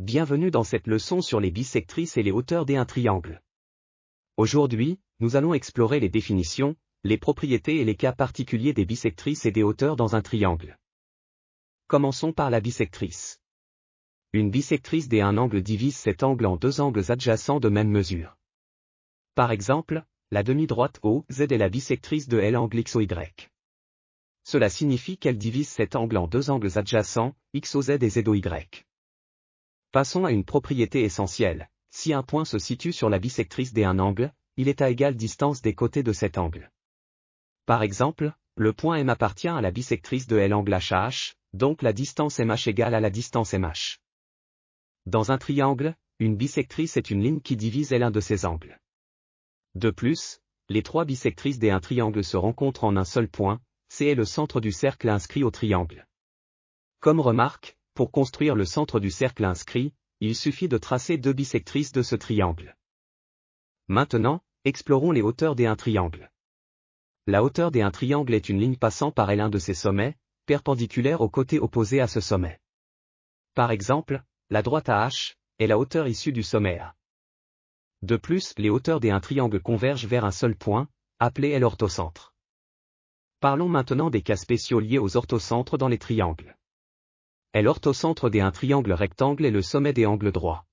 Bienvenue dans cette leçon sur les bisectrices et les hauteurs d'un triangle. Aujourd'hui, nous allons explorer les définitions, les propriétés et les cas particuliers des bisectrices et des hauteurs dans un triangle. Commençons par la bisectrice. Une bisectrice d'un angle divise cet angle en deux angles adjacents de même mesure. Par exemple, la demi-droite OZ est la bisectrice de l'angle XOY. Cela signifie qu'elle divise cet angle en deux angles adjacents, XOZ et ZOY. Passons à une propriété essentielle. Si un point se situe sur la bisectrice d'un angle, il est à égale distance des côtés de cet angle. Par exemple, le point M appartient à la bisectrice de l'angle HH, donc la distance MH égale à la distance MH. Dans un triangle, une bisectrice est une ligne qui divise l'un de ses angles. De plus, les trois bisectrices d'un triangle se rencontrent en un seul point, C est le centre du cercle inscrit au triangle. Comme remarque, pour construire le centre du cercle inscrit, il suffit de tracer deux bisectrices de ce triangle. Maintenant, explorons les hauteurs d'un triangle. La hauteur d'un triangle est une ligne passant par l'un de ses sommets, perpendiculaire au côté opposé à ce sommet. Par exemple, la droite AH est la hauteur issue du sommet A. De plus, les hauteurs d'un triangle convergent vers un seul point, appelé l'orthocentre. Parlons maintenant des cas spéciaux liés aux orthocentres dans les triangles. L'orthocentre d'un triangle rectangle est le sommet des angles droits.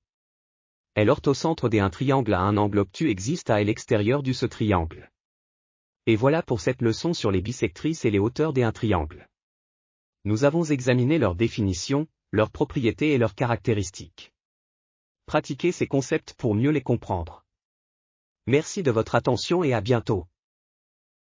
L'orthocentre d'un triangle à un angle obtus existe à l'extérieur de ce triangle. Et voilà pour cette leçon sur les bisectrices et les hauteurs d'un triangle. Nous avons examiné leurs définitions, leurs propriétés et leurs caractéristiques. Pratiquez ces concepts pour mieux les comprendre. Merci de votre attention et à bientôt.